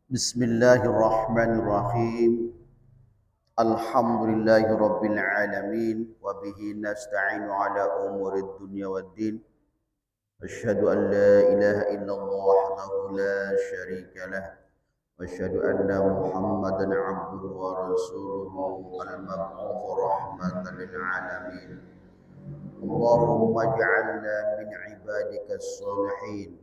Bismillahirrahmanirrahim. Alhamdulillahi rabbil alamin wa bihi nasta'inu ala umurid dunya waddin. Asyhadu an la ilaha illallah wahdahu la syarika lah wa asyhadu anna Muhammadan abduhu wa rasuluhu al-mab'uts rahmatan lil alamin. Allahumma ij'alna min ibadika as-salihin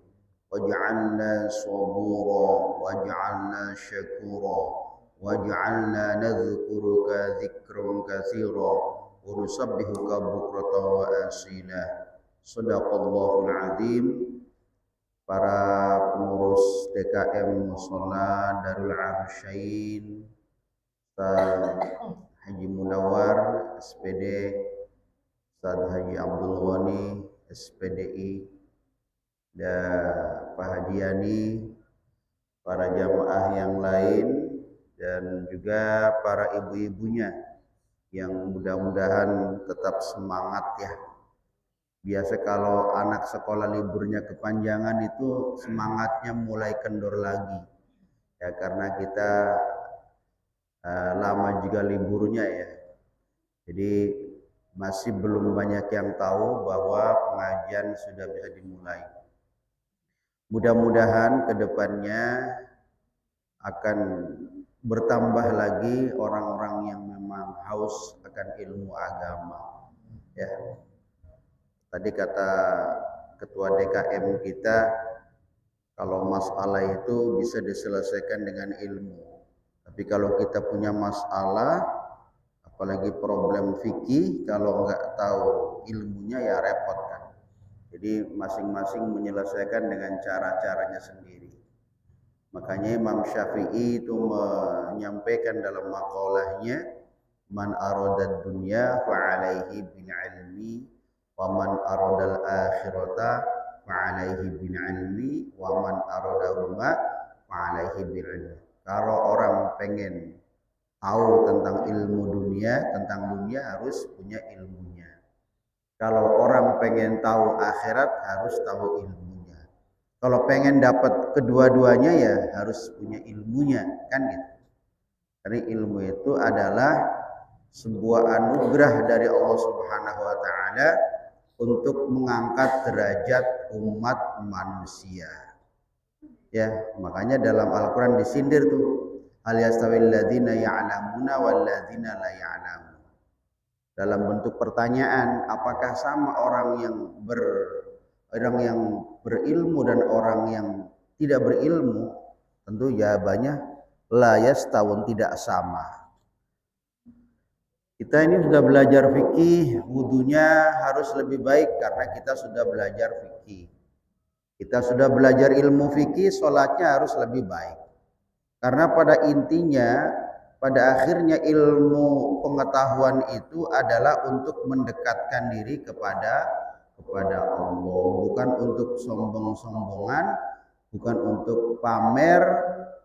waj'alna sabura waj'alna syakura waj'alna nadhkuruka dzikran katsira wa nusabbihuka bukratan wa asila. Shadaqallahul azim. Para pengurus DKM Mushola Darul Arsyain, Ustaz Haji Munawar SPD, Ustaz Haji Abdul Ghani SPDI, dan Pak Haji Yani, para jamaah yang lain, dan juga para ibu-ibunya yang mudah-mudahan tetap semangat ya. Biasa kalau anak sekolah liburnya kepanjangan itu semangatnya mulai kendor lagi ya, karena kita lama juga liburnya ya. Jadi masih belum banyak yang tahu bahwa pengajian sudah bisa dimulai. Mudah-mudahan kedepannya akan bertambah lagi orang-orang yang memang haus akan ilmu agama. Ya, tadi kata ketua DKM kita, kalau masalah itu bisa diselesaikan dengan ilmu. Tapi kalau kita punya masalah, apalagi problem fikih, kalau nggak tahu ilmunya ya repot kan. Jadi masing-masing menyelesaikan dengan cara-caranya sendiri. Makanya Imam Syafi'i itu menyampaikan dalam maqalahnya, man aradad dunya fa'alaihi bil ilmi wa man aradal akhirata fa'alaihi bil ilmi wa man aradahuma fa'alaihi bil ilmi. Kalau orang pengen tahu tentang ilmu dunia, tentang dunia harus punya ilmunya. Kalau orang pengen tahu akhirat harus tahu ilmunya. Kalau pengen dapat kedua-duanya ya harus punya ilmunya, kan gitu. Karena ilmu itu adalah sebuah anugerah dari Allah Subhanahu wa taala untuk mengangkat derajat umat manusia. Ya, makanya dalam Al-Qur'an disindir tuh, hal yastawil ladzina ya'lamuna wal ladzina la ya'lamun. Dalam bentuk pertanyaan, apakah sama orang yang berilmu dan orang yang tidak berilmu? Tentu jawabannya la yastawun, tidak sama. Kita ini sudah belajar fikih, wudunya harus lebih baik karena kita sudah belajar fikih. Kita sudah belajar ilmu fikih, sholatnya harus lebih baik. Karena pada intinya, pada akhirnya ilmu pengetahuan itu adalah untuk mendekatkan diri kepada Allah, bukan untuk sombong-sombongan, bukan untuk pamer,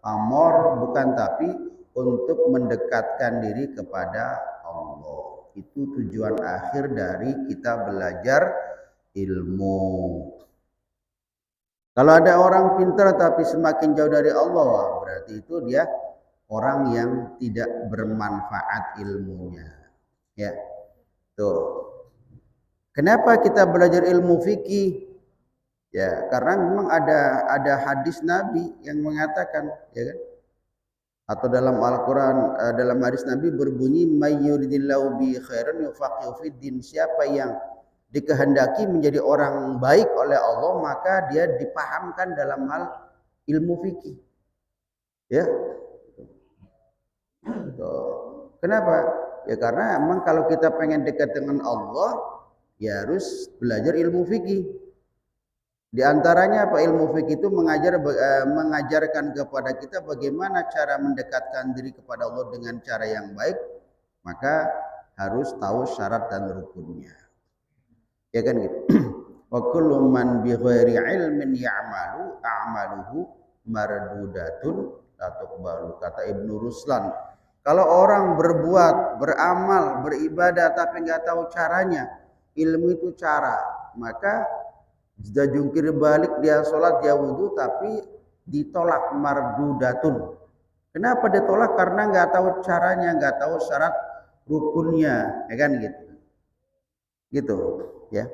pamor, bukan, tapi untuk mendekatkan diri kepada Allah. Itu tujuan akhir dari kita belajar ilmu. Kalau ada orang pintar tapi semakin jauh dari Allah, berarti itu dia orang yang tidak bermanfaat ilmunya. Ya, tuh. Kenapa kita belajar ilmu fikih? Ya, karena memang ada hadis Nabi yang mengatakan, ya kan? Atau dalam Al-Qur'an, dalam hadis Nabi berbunyi, mayyuridillahu bi khairan yufaqihu fid din. Siapa yang dikehendaki menjadi orang baik oleh Allah, maka dia dipahamkan dalam hal ilmu fikih. Ya. Kenapa? Ya karena memang kalau kita pengen dekat dengan Allah, ya harus belajar ilmu fikih. Di antaranya apa? Ilmu fikih itu mengajarkan kepada kita bagaimana cara mendekatkan diri kepada Allah dengan cara yang baik. Maka harus tahu syarat dan rukunnya. Ya kan gitu. Wa kullu man bi ghairi ilmin ya'malu a'maluhu mardudatun la tuqbalu, kata Ibnu Ruslan. Kalau orang berbuat, beramal, beribadah tapi nggak tahu caranya, ilmu itu cara, maka sudah jungkir balik, dia sholat, dia wudhu tapi ditolak mardudatun. Kenapa ditolak? Karena nggak tahu caranya, nggak tahu syarat rukunnya, ya kan gitu. Gitu, ya.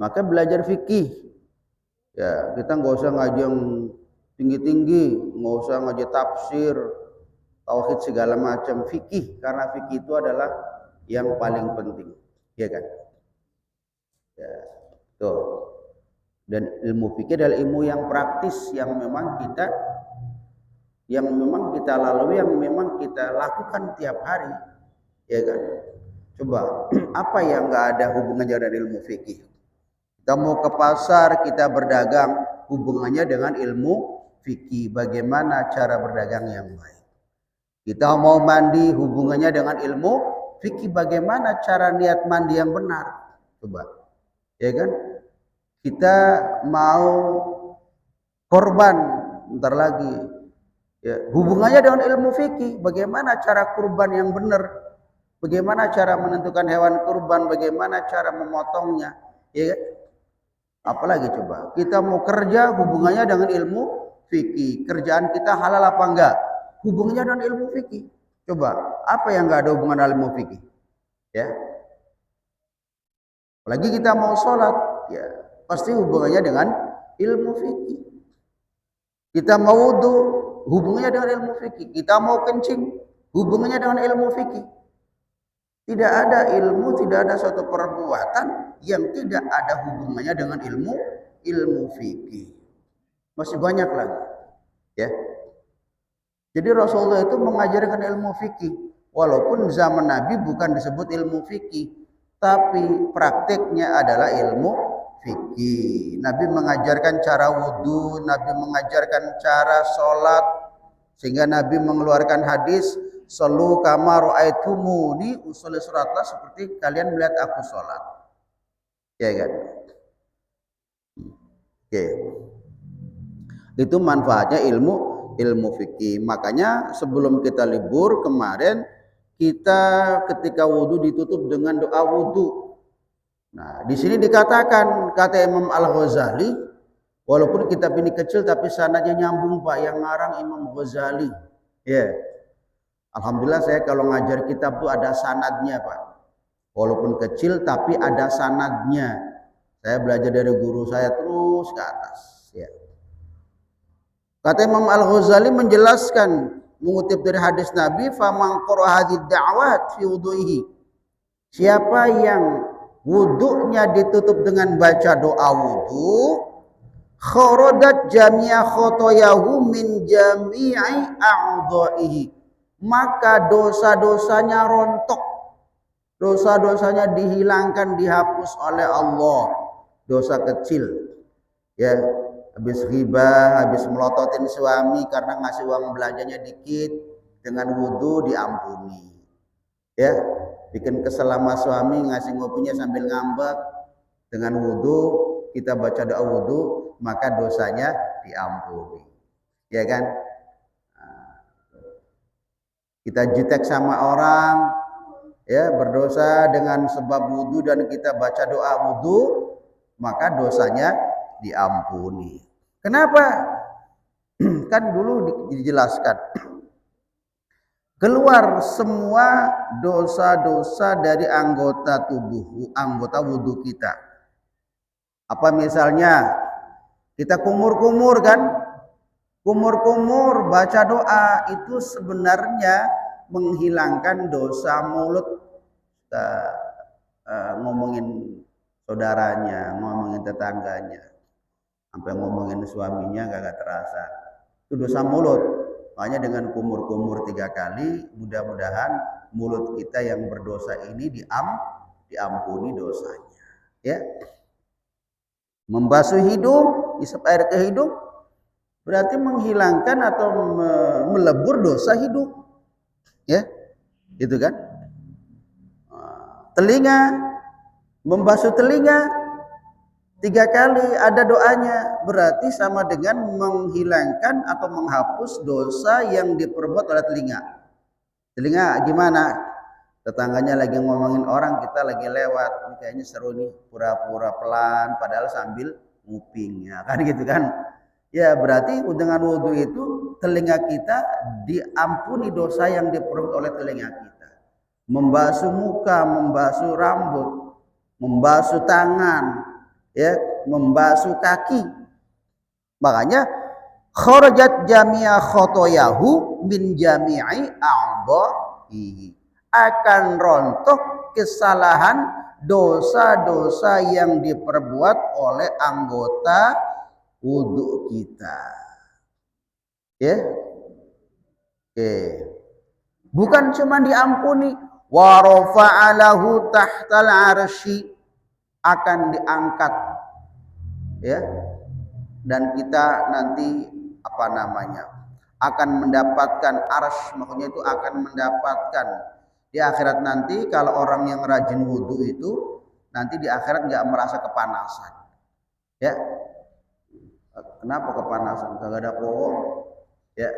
Maka belajar fikih, ya kita nggak usah ngaji yang tinggi-tinggi, nggak usah ngaji tafsir, tauhid segala macam, fikih, karena fikih itu adalah yang paling penting, ya kan? Ya, tuh. Dan ilmu fikih adalah ilmu yang praktis yang memang kita lalui, yang memang kita lakukan tiap hari, ya kan? Coba apa yang nggak ada hubungannya dengan ilmu fikih? Kita mau ke pasar, kita berdagang, hubungannya dengan ilmu fikih. Bagaimana cara berdagang yang baik? Kita mau mandi, hubungannya dengan ilmu fikih. Bagaimana cara niat mandi yang benar? Coba, ya kan? Kita mau korban, bentar lagi. Ya, hubungannya dengan ilmu fikih. Bagaimana cara kurban yang benar? Bagaimana cara menentukan hewan kurban? Bagaimana cara memotongnya? Ya kan? Apalagi coba, kita mau kerja, hubungannya dengan ilmu fikih. Kerjaan kita halal apa enggak? Hubungannya dengan ilmu fikih. Coba, apa yang enggak ada hubungan dengan ilmu fikih? Ya. Apalagi kita mau sholat, ya pasti hubungannya dengan ilmu fikih. Kita mau wudu, hubungannya dengan ilmu fikih. Kita mau kencing, hubungannya dengan ilmu fikih. Tidak ada ilmu, tidak ada suatu perbuatan yang tidak ada hubungannya dengan ilmu fikih. Masih banyak lagi, ya. Jadi Rasulullah itu mengajarkan ilmu fikih, walaupun zaman Nabi bukan disebut ilmu fikih, tapi praktiknya adalah ilmu fikih. Nabi mengajarkan cara wudhu, Nabi mengajarkan cara sholat, sehingga Nabi mengeluarkan hadis, "Shallu kama ra'aitumuni usolli sholatlah," seperti kalian melihat aku sholat. Ya kan? Oke. Itu manfaatnya ilmu fikih. Makanya sebelum kita libur kemarin, kita ketika wudhu ditutup dengan doa wudhu. Nah, di sini dikatakan, kata Imam Al-Ghazali, walaupun kitab ini kecil tapi sanadnya nyambung Pak, yang ngarang Imam Ghazali. Ya. Alhamdulillah saya kalau ngajar kitab tuh ada sanadnya Pak. Walaupun kecil tapi ada sanadnya. Saya belajar dari guru saya terus ke atas. Ya. Kata Imam Al-Ghazali menjelaskan, mengutip dari hadis Nabi, "Faman qara'a hadhihi da'wat fi wudu'ihi." Siapa yang wudunya ditutup dengan baca doa wudu, kharadat jami'a khotoyahu min jami'i a'dha'ihi. Maka dosa-dosanya rontok. Dosa-dosanya dihilangkan, dihapus oleh Allah. Dosa kecil. Ya, habis ghibah, habis melototin suami karena ngasih uang belanjanya dikit, dengan wudu diampuni. Ya, bikin kesel sama suami, ngasih ngopinya sambil ngambek, dengan wudu kita baca doa wudu, maka dosanya diampuni. Ya kan? Kita jutek sama orang, ya berdosa dengan sebab wudu dan kita baca doa wudu, maka dosanya diampuni. Kenapa? Kan dulu dijelaskan, keluar semua dosa-dosa dari anggota tubuh, anggota wudu kita. Apa misalnya kita kumur-kumur kan? Kumur-kumur baca doa itu sebenarnya menghilangkan dosa mulut. Ngomongin saudaranya, ngomongin tetangganya, sampai ngomongin suaminya gak terasa. Itu dosa mulut. Makanya dengan kumur-kumur 3 kali, mudah-mudahan mulut kita yang berdosa ini diampuni dosanya. Ya. Membasuh hidung, isap air ke hidung, berarti menghilangkan atau melebur dosa hidung. Ya. Gitu kan? Telinga, membasuh telinga 3 kali ada doanya, berarti sama dengan menghilangkan atau menghapus dosa yang diperbuat oleh telinga. Telinga gimana? Tetangganya lagi ngomongin orang, kita lagi lewat, ini kayaknya seru nih, pura-pura pelan padahal sambil nguping, ya kan gitu kan. Ya berarti dengan wudhu itu telinga kita diampuni dosa yang diperbuat oleh telinga kita. Membasuh muka, membasuh rambut, membasuh tangan, ya, membasuh kaki. Makanya kharajat jami'a khotoyahu min jami'i a'dha'ihi. Akan rontok kesalahan dosa-dosa yang diperbuat oleh anggota wudhu kita. Ya. Oke. Bukan cuma diampuni, wa rafa'alahu tahtal arsy, akan diangkat. Ya. Dan kita nanti akan mendapatkan arsy, maksudnya itu akan mendapatkan di akhirat nanti. Kalau orang yang rajin wudhu itu nanti di akhirat nggak merasa kepanasan. Ya. Kenapa kepanasan? Kagak ada pohon. Ya.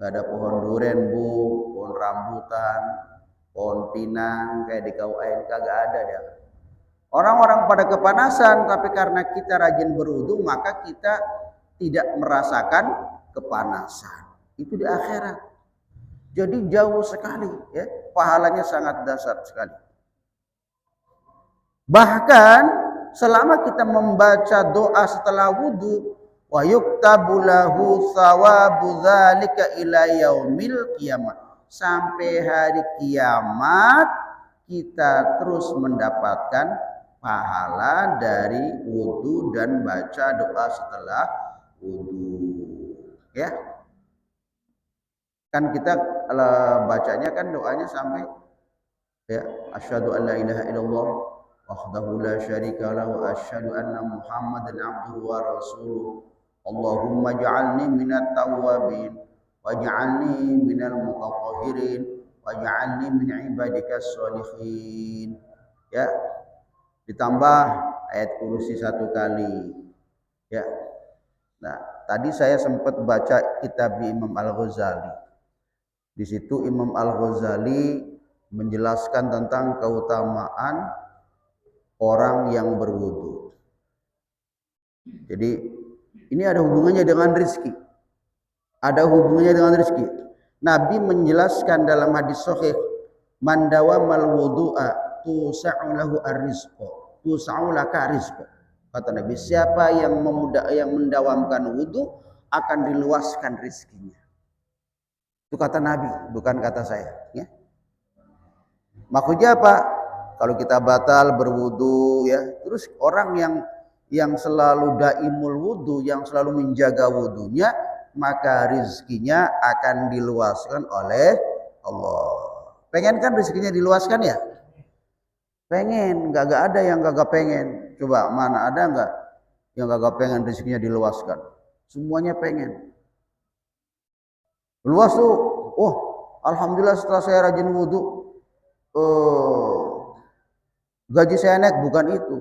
Gak ada pohon duren, Bu, pohon rambutan, pohon pinang kayak di KUN, kagak ada dia. Orang-orang pada kepanasan, tapi karena kita rajin berwudu maka kita tidak merasakan kepanasan. Itu di akhirat. Jadi jauh sekali, ya, pahalanya sangat dahsyat sekali. Bahkan selama kita membaca doa setelah wudu, wa yuktabu lahu thawabu dzalika ila yaumil qiyamah, sampai hari kiamat kita terus mendapatkan pahala dari wudu dan baca doa setelah wudu. Ya. Kan kita bacanya kan doanya sampai ya, asyhadu an la ilaha illallah wahdahu la syarika lahu wa asyhadu anna muhammadan abduhu wa rasuluh. Allahumma ja'alni minat tawwabin waj'alni minal mutatahhirin waj'alni min ibadikas sholihin. Ya. Ditambah ayat kursi 1 kali. Ya. Nah, tadi saya sempat baca kitab Imam Al-Ghazali. Di situ Imam Al-Ghazali menjelaskan tentang keutamaan orang yang berwudu. Jadi ini ada hubungannya dengan rizki. Ada hubungannya dengan rizki. Nabi menjelaskan dalam hadis sahih, man dawamal wudu'a tusa'u lahu ar-rizqa, tusa'u laka rizqa. Kata Nabi, siapa yang mendawamkan wudu akan diluaskan rizkinya. Itu kata Nabi, bukan kata saya. Ya. Maksudnya apa? Kalau kita batal berwudu, ya, terus orang yang selalu daimul wudu, yang selalu menjaga wudunya, maka rizkinya akan diluaskan oleh Allah. Pengen kan rizkinya diluaskan ya? Pengen, gak ada yang gak pengen. Coba mana ada nggak yang gak pengen rizkinya diluaskan? Semuanya pengen. Luas tuh, oh alhamdulillah setelah saya rajin wudu, gaji saya naik, bukan itu.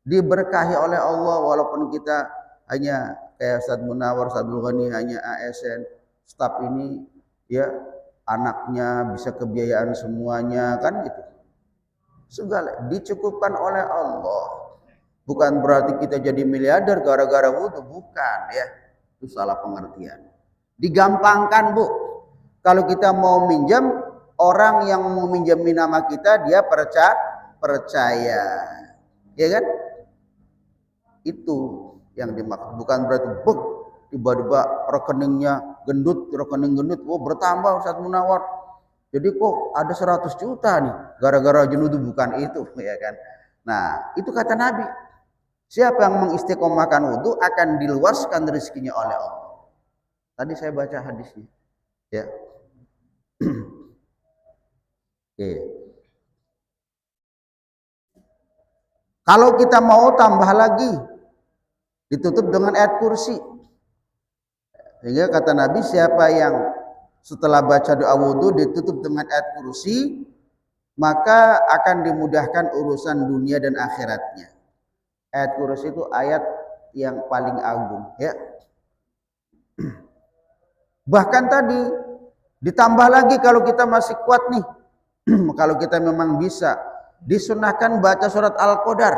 Diberkahi oleh Allah walaupun kita hanya kayak Ustaz Munawar, Ustaz Ghani hanya ASN, staf ini ya anaknya bisa kebiayaan semuanya kan gitu. Segala dicukupkan oleh Allah. Bukan berarti kita jadi miliarder gara-gara wudu, bukan ya. Itu salah pengertian. Digampangkan, Bu. Kalau kita mau minjam, orang yang mau minjemin nama kita dia percaya. Ya kan? Itu yang dimaksud. Bukan berarti tiba-tiba rekening gendut, oh bertambah Ustaz Munawar. Jadi kok ada 100 juta nih gara-gara wudu, bukan itu, ya kan. Nah, itu kata Nabi. Siapa yang mengistiqomahkan wudu akan diluaskan rezekinya oleh Allah. Tadi saya baca hadisnya. Ya. Oke. Kalau kita mau tambah lagi, ditutup dengan ayat kursi. Sehingga kata Nabi, siapa yang setelah baca doa wudu ditutup dengan ayat kursi, maka akan dimudahkan urusan dunia dan akhiratnya. Ayat kursi itu ayat yang paling agung, ya. Bahkan tadi ditambah lagi kalau kita masih kuat nih, kalau kita memang bisa, disunahkan baca surat Al-Qadar.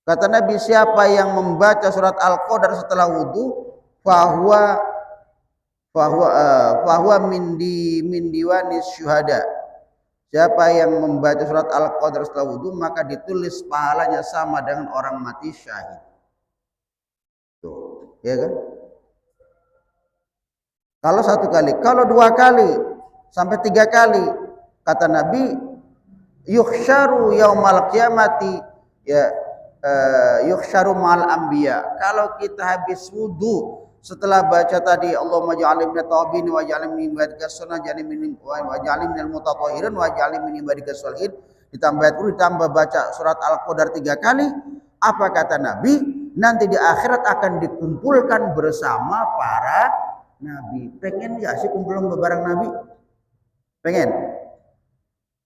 Kata Nabi, siapa yang membaca surat Al-Qadar setelah wudu, fahuwa min diwanis syuhada. Siapa yang membaca surat Al-Qadar setelah wudu, maka ditulis pahalanya sama dengan orang mati syahid. Tuh, ya kan? Kalau 1 kali, kalau 2 kali sampai 3 kali, kata Nabi, yukhsyaru yaumal qiyamati ya yukhsyaru ma'al anbiya. Kalau kita habis wudu setelah baca tadi Allahumma ja'alni minat tawabin wa ja'alni min ibadika sunnah wa ja'alni minal mutatahhirin wa ja'alni min ibadika sholihin, ditambah baca surat Al-Qadar 3 kali, apa kata Nabi? Nanti di akhirat akan dikumpulkan bersama para nabi. Pengen enggak sih kumpul bareng nabi? Pengen.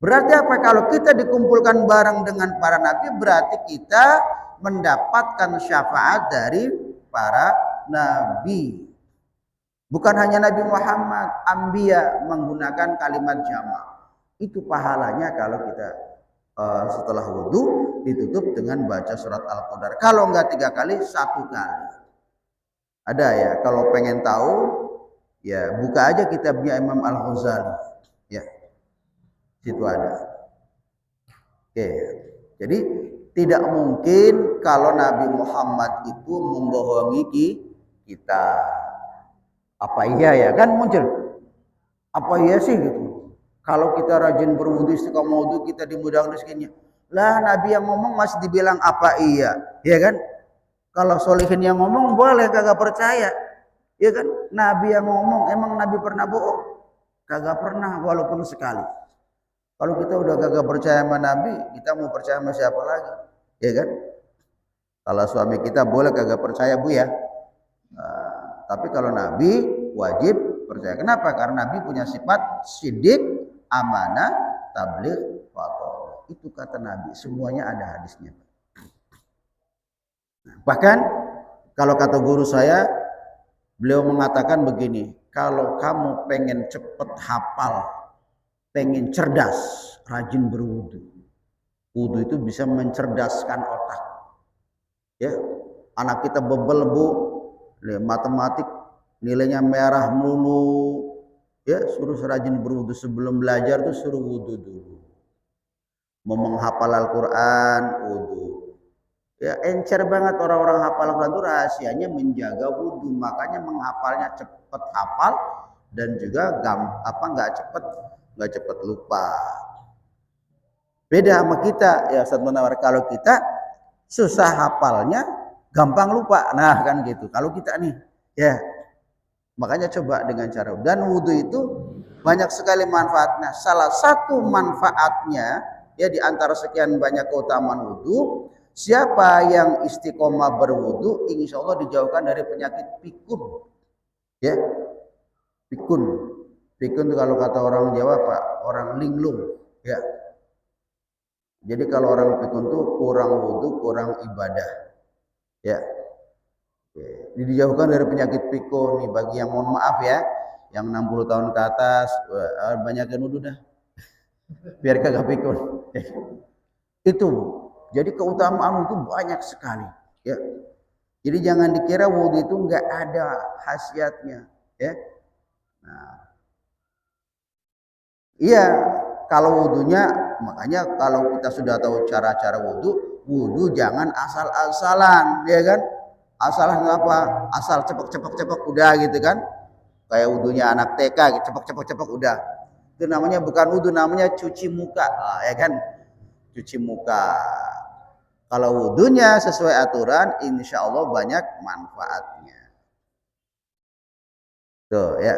Berarti apa? Kalau kita dikumpulkan bareng dengan para nabi, berarti kita mendapatkan syafaat dari para nabi. Bukan hanya Nabi Muhammad, anbiya menggunakan kalimat jamak. Itu pahalanya kalau kita setelah wudu ditutup dengan baca surat Al-Qadar. Kalau enggak 3 kali, 1 kali. Ada ya, kalau pengen tahu ya buka aja kitabnya Imam Al-Ghazali. Ya. Situ ada. Oke. Jadi tidak mungkin kalau Nabi Muhammad itu membohongi kita. Apa iya ya? Kan muncul. Apa iya sih gitu. Kalau kita rajin berwudu, istiqomah wudu, kita dimudahkan rezekinya. Lah Nabi yang ngomong masih dibilang apa iya, ya kan? Kalau solihin yang ngomong boleh kagak percaya, ya kan? Nabi yang ngomong, emang Nabi pernah bohong? Kagak pernah, walaupun sekali. Kalau kita udah kagak percaya sama Nabi, kita mau percaya sama siapa lagi, ya kan? Kalau suami kita boleh kagak percaya bu ya, tapi kalau Nabi wajib percaya. Kenapa? Karena Nabi punya sifat sidik, amanah, tabligh, fatwa. Itu kata Nabi. Semuanya ada hadisnya. Bahkan kalau kata guru saya, beliau mengatakan begini, kalau kamu pengen cepet hafal, pengen cerdas, rajin berwudu. Wudu itu bisa mencerdaskan otak. Ya, anak kita bebel bu, matematik nilainya merah melulu. Ya, suruh rajin berwudu, sebelum belajar tuh suruh wudu dulu. Mau menghafal Al-Quran, wudu. Ya, encer banget orang-orang hafal Al-Quran itu rahasianya menjaga wudu, makanya menghafalnya cepet hafal dan juga nggak cepet lupa. Beda sama kita ya Ustaz Munawar, kalau kita susah hafalnya, gampang lupa. Nah kan gitu. Kalau kita nih, ya makanya coba dengan cara, dan wudu itu banyak sekali manfaatnya. Salah satu manfaatnya ya di antara sekian banyak keutamaan wudu, siapa yang istiqomah berwudu, insya Allah dijauhkan dari penyakit pikun. Ya, pikun. Pikun itu kalau kata orang Jawa Pak, orang linglung. Ya. Jadi kalau orang pikun itu kurang wudu, kurang ibadah. Ya. Dijauhkan dari penyakit pikun nih, bagi yang mohon maaf ya, yang 60 tahun ke atas, banyak yang wudu dah. Biar kagak pikun. Itu. Jadi keutamaan itu banyak sekali, ya. Jadi jangan dikira wudu itu enggak ada khasiatnya, ya. Nah. Iya, kalau wudunya, makanya kalau kita sudah tahu cara-cara wudu jangan asal-asalan, ya kan? Asalan apa? Asal cepek udah gitu kan? Kayak wudunya anak TK, cepek udah. Itu namanya bukan wudu, namanya cuci muka, ya kan? Cuci muka. Kalau wudunya sesuai aturan, insya Allah banyak manfaatnya. Tuh ya.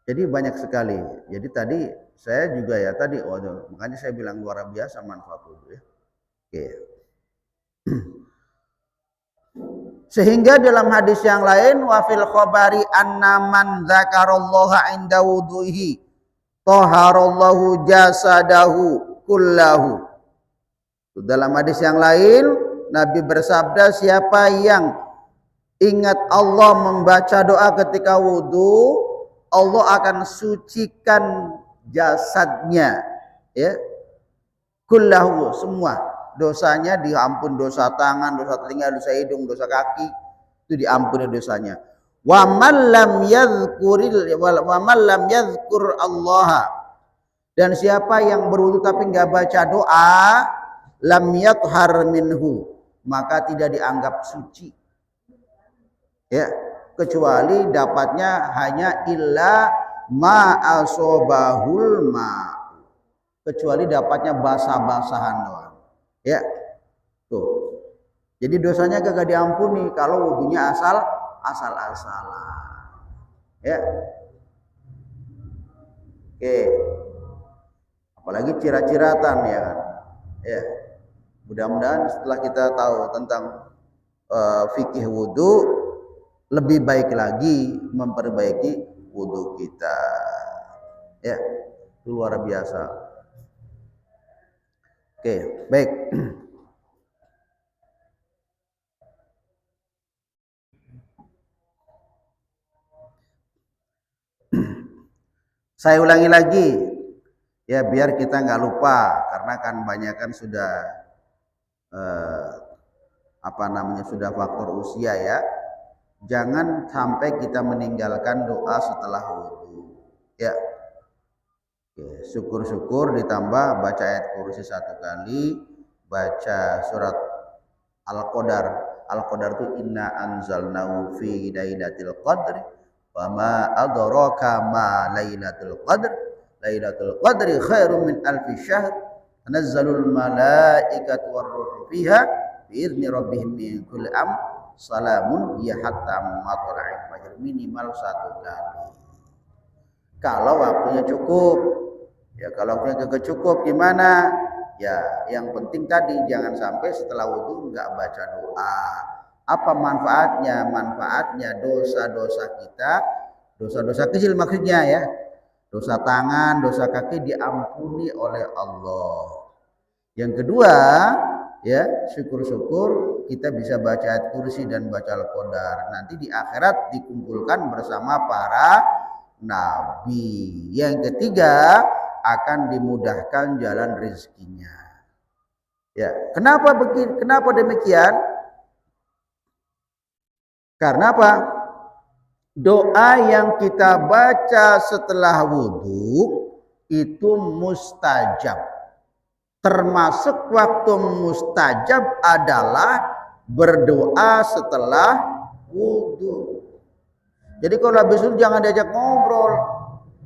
Jadi banyak sekali. Jadi tadi saya juga ya tadi, makanya saya bilang luar biasa manfaat wudu ya. Oke. Sehingga dalam hadis yang lain, wa fil khabari anna man dzakarallaha inda wuduhi taharallahu jasadahu kullahu. Dalam hadis yang lain Nabi bersabda, siapa yang ingat Allah membaca doa ketika wudu, Allah akan sucikan jasadnya, ya, kullahu, semua. dosanya diampun, dosa tangan, dosa telinga, dosa hidung, dosa kaki itu diampuni dosanya. Wa man lam yadhkur Allah, dan siapa yang berwudu tapi enggak baca doa, lam yathhar minhu, maka tidak dianggap suci. Ya, kecuali dapatnya hanya illa ma asobahul ma, kecuali dapatnya basah-basahan doang. Ya, tuh. Jadi dosanya kagak diampuni kalau wudunya asal-asalan. Ya. Oke. Apalagi cirat-ciratan ya kan. Ya. Mudah-mudahan setelah kita tahu tentang fikih wudu, lebih baik lagi memperbaiki wudu kita. Ya, itu luar biasa. Oke, baik. Saya ulangi lagi, ya biar kita nggak lupa, karena kan banyak kan sudah sudah faktor usia ya. Jangan sampai kita meninggalkan doa setelah wudu. Ya, syukur-syukur ditambah baca ayat kursi 1 kali, baca surat Al-Qadar. Al-Qadar itu inna anzalnahu fi lailatul qadri wa ma adraka ma lailatul qadr. Lailatul qadri khairum min alfi syahr. Tanazzalul malaikatu war-ruhu fiha bi idzni rabbihim min kulli amr. Salamun ya hatta matla'il fajr, minimal 1 kali. Kalau waktunya cukup. Ya, kalau waktunya kagak cukup gimana? Ya, yang penting tadi jangan sampai setelah wudu enggak baca doa. Apa manfaatnya? Manfaatnya dosa-dosa kita, dosa-dosa kecil maksudnya ya. Dosa tangan, dosa kaki diampuni oleh Allah. Yang kedua, ya, syukur-syukur kita bisa baca ayat kursi dan baca Al-Qadar. Nanti di akhirat dikumpulkan bersama para nabi. Yang ketiga, akan dimudahkan jalan rezekinya. Ya, kenapa begini? Kenapa demikian? Karena apa? Doa yang kita baca setelah wudu itu mustajab. Termasuk waktu mustajab adalah berdoa setelah wudu. Jadi kalau habis itu jangan diajak ngobrol.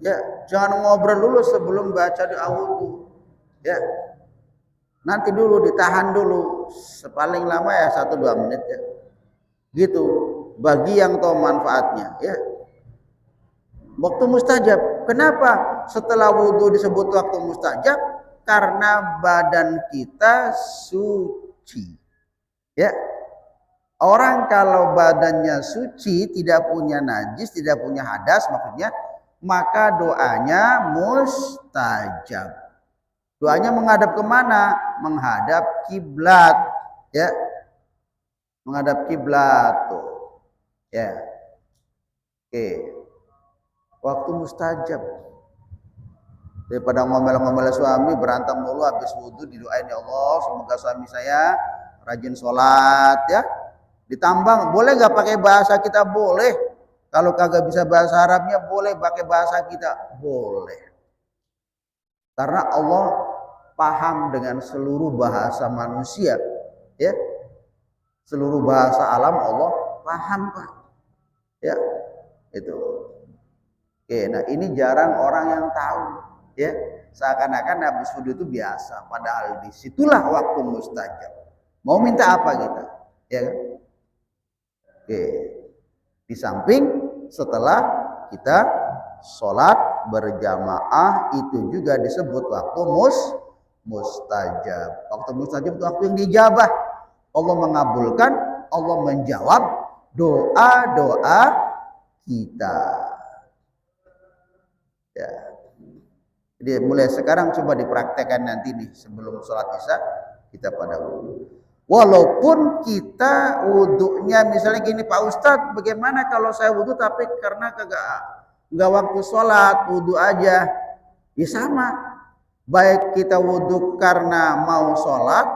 Ya, jangan ngobrol dulu sebelum baca doa wudu. Ya. Nanti dulu ditahan dulu, sepaling lama ya 1-2 menit ya. Gitu. Bagi yang tahu manfaatnya, ya. Waktu mustajab. Kenapa setelah wudu disebut waktu mustajab? Karena badan kita suci. Ya. Orang kalau badannya suci, tidak punya najis, tidak punya hadas maksudnya, maka doanya mustajab. Doanya menghadap kemana? Menghadap kiblat, ya. Menghadap kiblat tuh. Ya. Oke. Waktu mustajab. Daripada ngomel-ngomel suami, berantem mulu habis wudu, didoain, ya Allah, semoga suami saya rajin sholat ya. Ditambang, boleh nggak pakai bahasa kita? Boleh. Kalau kagak bisa bahasa Arabnya boleh pakai bahasa kita, boleh. Karena Allah paham dengan seluruh bahasa manusia, ya. Seluruh bahasa alam Allah paham, Pak. Ya, itu. Oke, nah ini jarang orang yang tahu, ya. Seakan-akan habis wudu itu biasa, padahal disitulah waktu mustajab. Mau minta apa kita? Ya kan? Oke. Di samping setelah kita sholat berjamaah itu juga disebut waktu mustajab. Waktu mustajab itu waktu yang dijabah. Allah mengabulkan, Allah menjawab doa-doa kita. Ya. Jadi mulai sekarang coba dipraktekkan nanti nih sebelum sholat isya kita pada wudu. Walaupun kita wudunya misalnya gini, Pak Ustadz, bagaimana kalau saya wudu tapi karena nggak waktu sholat, wudu aja, ya sama. Baik kita wudu karena mau sholat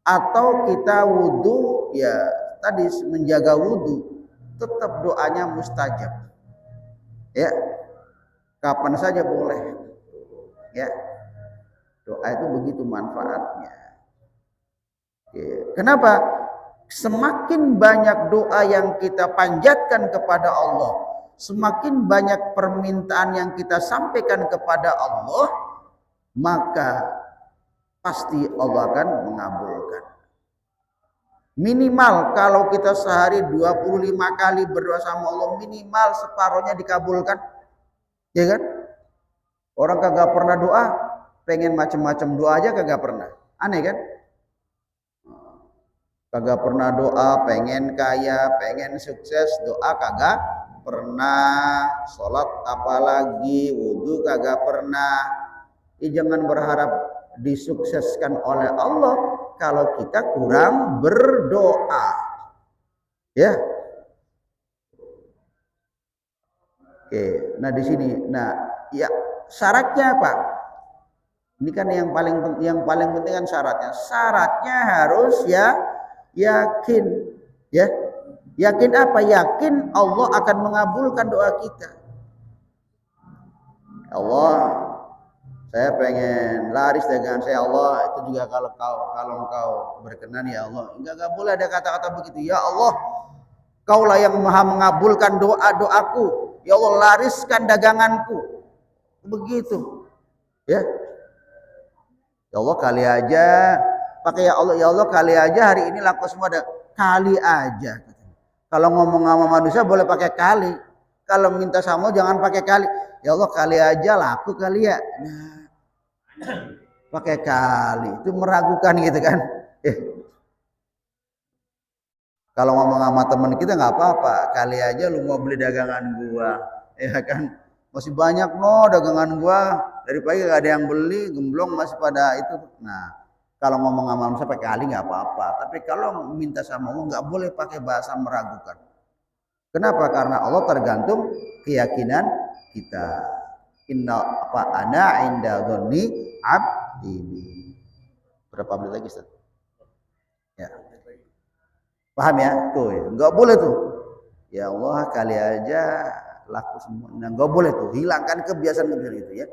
atau kita wudhu, ya tadi menjaga wudhu, tetap doanya mustajab. Ya, kapan saja boleh. Ya, doa itu begitu manfaatnya. Kenapa? Semakin banyak doa yang kita panjatkan kepada Allah, semakin banyak permintaan yang kita sampaikan kepada Allah, maka pasti Allah akan mengabulkan. Minimal kalau kita sehari 25 kali berdoa sama Allah, minimal separuhnya dikabulkan. Ya kan? Orang kagak pernah doa, pengen macam-macam doa aja kagak pernah. Aneh kan? Kagak pernah doa, pengen kaya, pengen sukses, doa kagak pernah. Sholat apalagi, wudhu kagak pernah. Jangan berharap disukseskan oleh Allah kalau kita kurang berdoa. Ya. Oke, nah di sini, nah ya syaratnya apa? Ini kan yang paling penting kan syaratnya. Syaratnya harus ya yakin, ya. Yakin apa? Yakin Allah akan mengabulkan doa kita. Allah, saya pengen laris dagangan saya, Allah. Itu juga kalau engkau berkenan ya Allah. Enggak boleh ada kata-kata begitu. Ya Allah, Kaulah yang maha mengabulkan doa-doaku. Ya Allah, lariskan daganganku. Begitu. Ya. Ya Allah, kali aja pakai ya Allah kali aja hari ini laku semua ada. Kali aja. Kalau ngomong sama manusia boleh pakai kali. Kalau minta sama jangan pakai kali. Ya Allah, kali aja laku kali ya. Nah, pakai kali itu meragukan gitu kan. Kalau ngomong sama teman kita nggak apa-apa, kali aja lu mau beli dagangan gua, ya kan? Masih banyak dagangan gua, dari pagi gak ada yang beli, gemblong masih pada itu. Nah, kalau ngomong sama manusia pakai kali nggak apa-apa, tapi kalau minta sama Allah nggak boleh pakai bahasa meragukan. Kenapa? Karena Allah tergantung keyakinan kita. Inna apa ana inda dzanni abdi. Berapa menit lagi, Ustaz? Ya. Paham ya? Tuh, nggak boleh tuh. Ya Allah, kali aja laku semua. Nah, nggak boleh tuh. Hilangkan kebiasaan itu ya.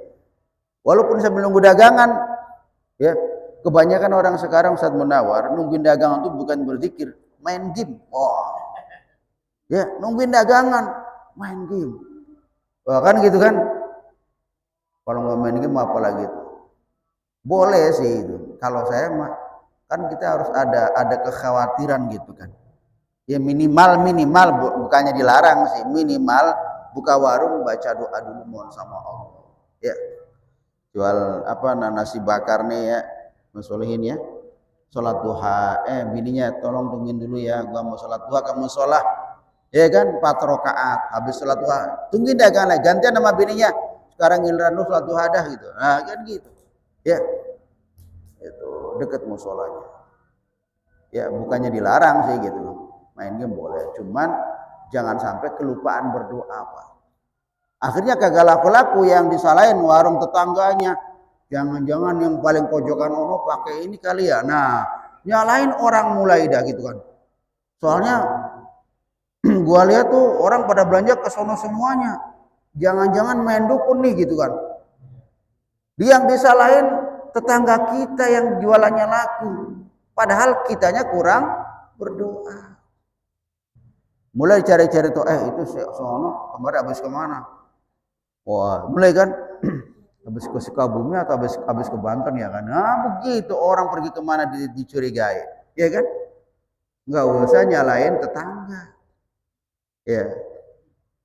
Walaupun saya menunggu dagangan, ya. Kebanyakan orang sekarang saat menawar, nungguin dagangan tuh bukan berzikir, main game. Oh. Ya, nungguin dagangan, main game. Wah, kan gitu kan? Kalau nggak main game apa lagi tuh? Boleh sih itu. Kalau saya mah kan kita harus ada kekhawatiran gitu kan. Ya minimal bukannya dilarang sih, minimal buka warung baca doa dulu mohon sama Allah. Ya. Jual apa nasi bakar nih ya, Masolihin ya. Salat duha, bininya tolong tungguin dulu ya, gua mau salat duha kamu sholat. Ya kan 4 rakaat habis salat duha. Tungguin dagangan lagi gantian sama bininya. Sekarang giliran lu salat duha dah gitu. Nah, kan gitu. Ya. Itu dekat musholanya. Ya bukannya dilarang sih gitu. Main game boleh, cuman jangan sampai kelupaan berdoa Pak. Akhirnya kagak laku-laku, yang disalahin warung tetangganya. Jangan-jangan yang paling pojokan pakai ini kali ya. Nah, nyalain orang mulai dah gitu kan. Soalnya gua lihat tuh orang pada belanja ke sono semuanya. Jangan-jangan main dukun nih gitu kan. Dia yang disalahin tetangga kita yang jualannya laku. Padahal kitanya kurang berdoa. Mulai cari-cari tuh, itu sono kemarin habis kemana? Wah, mulai kan habis ke Sukabumi atau habis ke Banten ya kan? Nah begitu orang pergi kemana dicurigai, ya kan? Nggak usah nyalain tetangga, ya.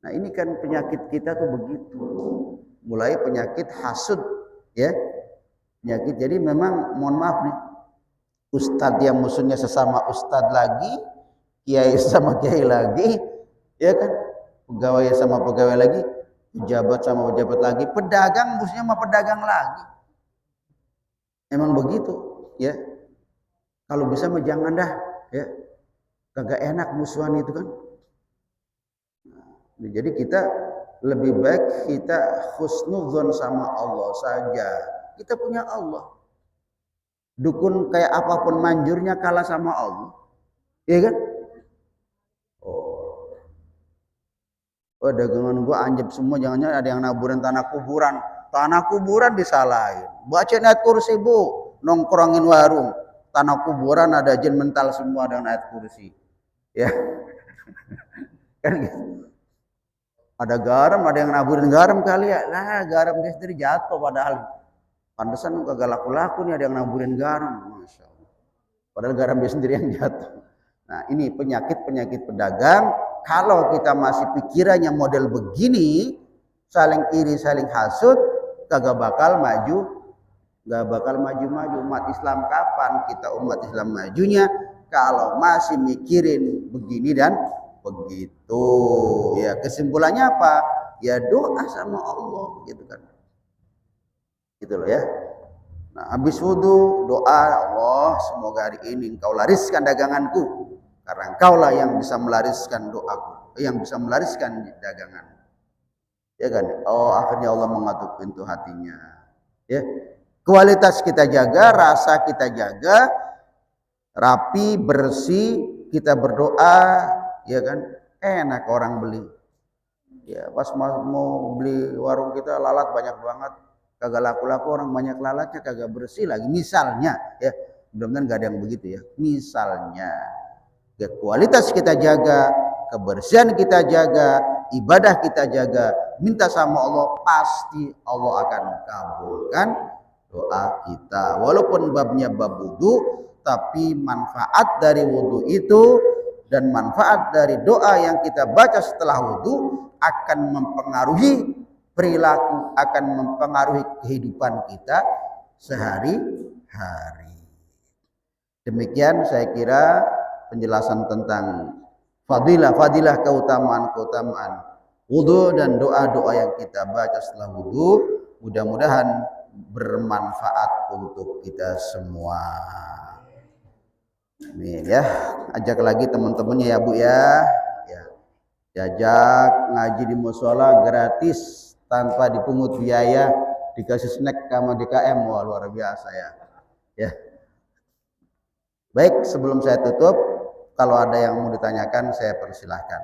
Nah ini kan penyakit kita tuh begitu, mulai penyakit hasud, ya, penyakit. Jadi memang mohon maaf nih, ustadz yang musuhnya sesama ustadz lagi, kiai sama kiai lagi, ya kan? Pegawai sama pegawai lagi, pejabat sama pejabat lagi, pedagang musuhnya sama pedagang lagi. Emang begitu, ya. Kalau bisa mah jangan dah, ya. Kagak enak musuhan itu kan. Nah, jadi kita lebih baik kita husnudzon sama Allah saja. Kita punya Allah. Dukun kayak apapun manjurnya kalah sama Allah. Iya kan? Oh. Oh, dagangan gua anjep semua, jangan-jangan ada yang naburin tanah kuburan. Tanah kuburan disalahin. Baca ayat kursi, Bu. Nongkrongin warung. Tanah kuburan ada jin mental semua dengan ayat kursi. Ya. Kan gitu. Ada garam, ada yang naburin garam kali ya. Nah, garam dia sendiri jatuh padahal. Pantesan kagak laku-laku nih, ada yang naburin garam. Masya Allah. Padahal garam dia sendiri yang jatuh. Nah, ini penyakit-penyakit pedagang. Kalau kita masih pikirannya model begini, saling iri, saling hasut, kagak bakal maju, gak bakal maju-maju. Umat Islam kapan kita umat Islam majunya? Kalau masih mikirin begini dan begitu. Ya, kesimpulannya apa? Ya doa sama Allah, gitu kan. Gitu loh ya. Nah, habis wudhu doa, Allah semoga hari ini engkau lariskan daganganku, karena engkaulah yang bisa melariskan doaku, yang bisa melariskan dagangan. Ya kan? Oh, akhirnya Allah mengatur pintu hatinya. Ya, kualitas kita jaga, rasa kita jaga, rapi, bersih, kita berdoa, ya kan? Enak orang beli. Ya, pas mau beli warung kita lalat banyak banget. Kagak laku-laku, orang banyak lalatnya, kagak bersih lagi. Misalnya, ya, mudah-mudahan nggak ada yang begitu ya. Misalnya, ya, kualitas kita jaga, kebersihan kita jaga, ibadah kita jaga, minta sama Allah, pasti Allah akan kabulkan doa kita. Walaupun babnya bab wudu, tapi manfaat dari wudu itu dan manfaat dari doa yang kita baca setelah wudu akan mempengaruhi perilaku, akan mempengaruhi kehidupan kita sehari-hari. Demikian saya kira penjelasan tentang fadilah keutamaan wudu dan doa-doa yang kita baca setelah wudu. Mudah-mudahan bermanfaat untuk kita semua. Amin ya. Ajak lagi teman-temannya ya Bu ya. Diajak ngaji di musola gratis tanpa dipungut biaya, dikasih snack sama DKM. Wah, luar biasa ya. Ya. Baik, sebelum saya tutup, kalau ada yang mau ditanyakan saya persilahkan.